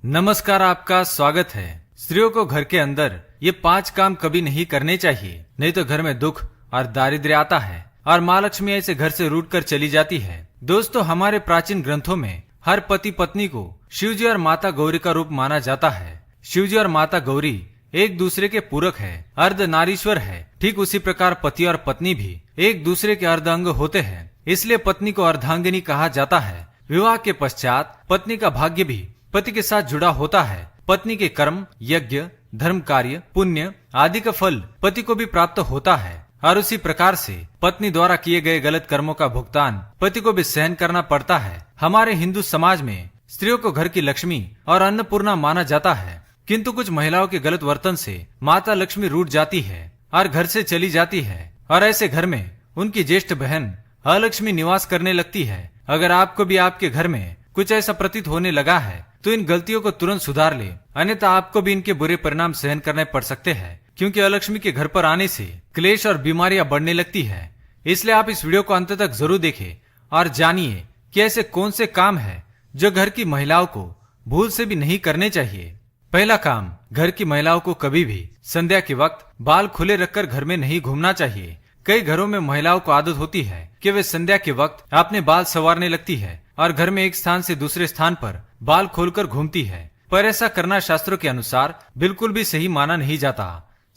नमस्कार, आपका स्वागत है। स्त्रियों को घर के अंदर ये 5 काम कभी नहीं करने चाहिए, नहीं तो घर में दुख और दारिद्र्य आता है और माँ लक्ष्मी ऐसे घर से रूठ कर चली जाती है। दोस्तों, हमारे प्राचीन ग्रंथों में हर पति पत्नी को शिवजी और माता गौरी का रूप माना जाता है। शिवजी और माता गौरी एक दूसरे के पूरक है, अर्धनारीश्वर है। ठीक उसी प्रकार पति और पत्नी भी एक दूसरे के अर्धांग होते हैं, इसलिए पत्नी को अर्धांगिनी कहा जाता है। विवाह के पश्चात पत्नी का भाग्य भी पति के साथ जुड़ा होता है। पत्नी के कर्म, यज्ञ, धर्म कार्य, पुण्य आदि का फल पति को भी प्राप्त होता है और उसी प्रकार से पत्नी द्वारा किए गए गलत कर्मों का भुगतान पति को भी सहन करना पड़ता है। हमारे हिंदू समाज में स्त्रियों को घर की लक्ष्मी और अन्नपूर्णा माना जाता है, किंतु कुछ महिलाओं के गलत वर्तन से माता लक्ष्मी रूठ जाती है और घर से चली जाती है और ऐसे घर में उनकी ज्येष्ठ बहन अलक्ष्मी निवास करने लगती है। अगर आपको भी आपके घर में कुछ ऐसा प्रतीत होने लगा है तो इन गलतियों को तुरंत सुधार ले, अन्यथा आपको भी इनके बुरे परिणाम सहन करने पड़ सकते हैं, क्योंकि अलक्ष्मी के घर पर आने से क्लेश और बीमारियां बढ़ने लगती है। इसलिए आप इस वीडियो को अंत तक जरूर देखें और जानिए कि ऐसे कौन से काम है जो घर की महिलाओं को भूल से भी नहीं करने चाहिए। पहला काम, घर की महिलाओं को कभी भी संध्या के वक्त बाल खुले रखकर घर में नहीं घूमना चाहिए। कई घरों में महिलाओं को आदत होती है कि वे संध्या के वक्त अपने बाल संवारने लगती है और घर में एक स्थान से दूसरे स्थान पर बाल खोलकर घूमती है, पर ऐसा करना शास्त्रों के अनुसार बिल्कुल भी सही माना नहीं जाता।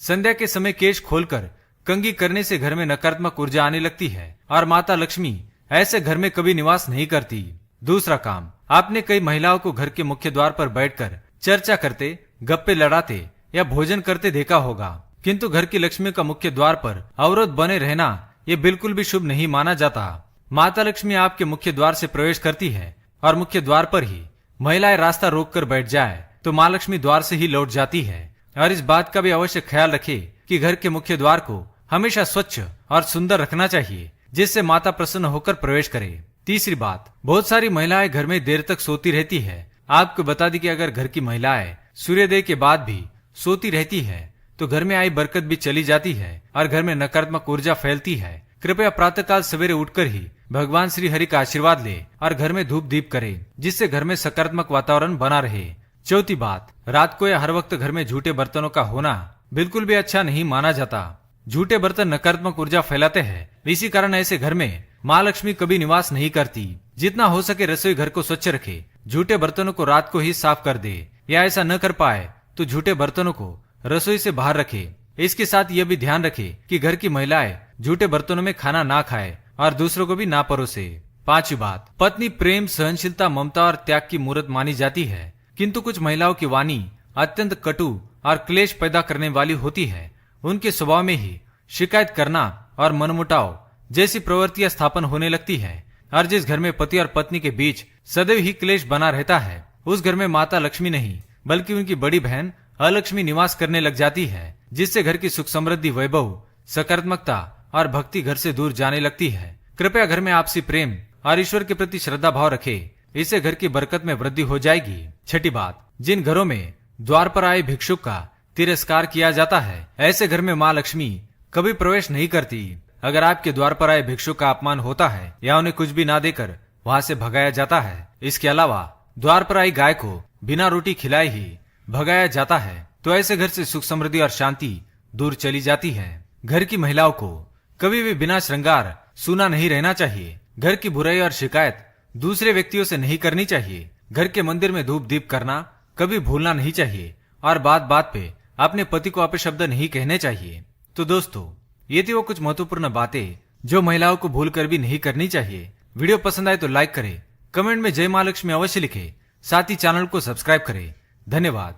संध्या के समय केश खोलकर कंघी करने से घर में नकारात्मक ऊर्जा आने लगती है और माता लक्ष्मी ऐसे घर में कभी निवास नहीं करती। दूसरा काम, आपने कई महिलाओं को घर के मुख्य द्वार पर बैठकर चर्चा करते, गप्पे लड़ाते या भोजन करते देखा होगा, किंतु घर की लक्ष्मी का मुख्य द्वार पर अवरोध बने रहना ये बिल्कुल भी शुभ नहीं माना जाता। माता लक्ष्मी आपके मुख्य द्वार से प्रवेश करती है और मुख्य द्वार पर ही महिलाएं रास्ता रोककर बैठ जाए तो माँ लक्ष्मी द्वार से ही लौट जाती है। और इस बात का भी अवश्य ख्याल रखे कि घर के मुख्य द्वार को हमेशा स्वच्छ और सुंदर रखना चाहिए, जिससे माता प्रसन्न होकर प्रवेश करे। तीसरी बात, बहुत सारी महिलाएं घर में देर तक सोती रहती है। आपको बता दी कि अगर घर की महिलाएं सूर्योदय के बाद भी सोती रहती है तो घर में आई बरकत भी चली जाती है और घर में नकारात्मक ऊर्जा फैलती है। कृपया प्रातःकाल सवेरे उठकर ही भगवान श्री हरि का आशीर्वाद ले और घर में धूप दीप करे, जिससे घर में सकारात्मक वातावरण बना रहे। चौथी बात, रात को या हर वक्त घर में झूठे बर्तनों का होना बिल्कुल भी अच्छा नहीं माना जाता। झूठे बर्तन नकारात्मक ऊर्जा फैलाते हैं, इसी कारण ऐसे घर में माँ लक्ष्मी कभी निवास नहीं करती। जितना हो सके रसोई घर को स्वच्छ रखे, झूठे बर्तनों को रात को ही साफ कर दे, या ऐसा न कर पाए तो झूठे बर्तनों को रसोई से बाहर रखे। इसके साथ यह भी ध्यान रखे कि घर की महिलाएं झूठे बर्तनों में खाना ना खाए और दूसरों को भी ना परोसे। पांचवी बात, पत्नी प्रेम, सहनशीलता, ममता और त्याग की मूर्त मानी जाती है, किंतु कुछ महिलाओं की वाणी अत्यंत कटु और क्लेश पैदा करने वाली होती है। उनके स्वभाव में ही शिकायत करना और मनमुटाव जैसी प्रवृत्तियां स्थापन होने लगती है और जिस घर में पति और पत्नी के बीच सदैव ही क्लेश बना रहता है, उस घर में माता लक्ष्मी नहीं बल्कि उनकी बड़ी बहन अलक्ष्मी निवास करने लग जाती है, जिससे घर की सुख समृद्धि, वैभव, सकारात्मकता और भक्ति घर से दूर जाने लगती है। कृपया घर में आपसी प्रेम और ईश्वर के प्रति श्रद्धा भाव रखे, इससे घर की बरकत में वृद्धि हो जाएगी। छठी बात, जिन घरों में द्वार पर आए भिक्षुक का तिरस्कार किया जाता है, ऐसे घर में माँ लक्ष्मी कभी प्रवेश नहीं करती। अगर आपके द्वार पर आए भिक्षुक का अपमान होता है या उन्हें कुछ भी ना देकर वहाँ से भगाया जाता है, इसके अलावा द्वार पर आई गाय को बिना रोटी खिलाए ही भगाया जाता है, तो ऐसे घर से सुख समृद्धि और शांति दूर चली जाती है। घर की महिलाओं को कभी भी बिना श्रृंगार सूना नहीं रहना चाहिए। घर की बुराई और शिकायत दूसरे व्यक्तियों से नहीं करनी चाहिए। घर के मंदिर में धूप दीप करना कभी भूलना नहीं चाहिए और बात बात पे अपने पति को अपशब्द नहीं कहने चाहिए। तो दोस्तों, ये थी वो कुछ महत्वपूर्ण बातें जो महिलाओं को भूल कर भी नहीं करनी चाहिए। वीडियो पसंद आए तो लाइक करें, कमेंट में जय माँ लक्ष्मी अवश्य लिखे, साथ ही चैनल को सब्सक्राइब करें। धन्यवाद।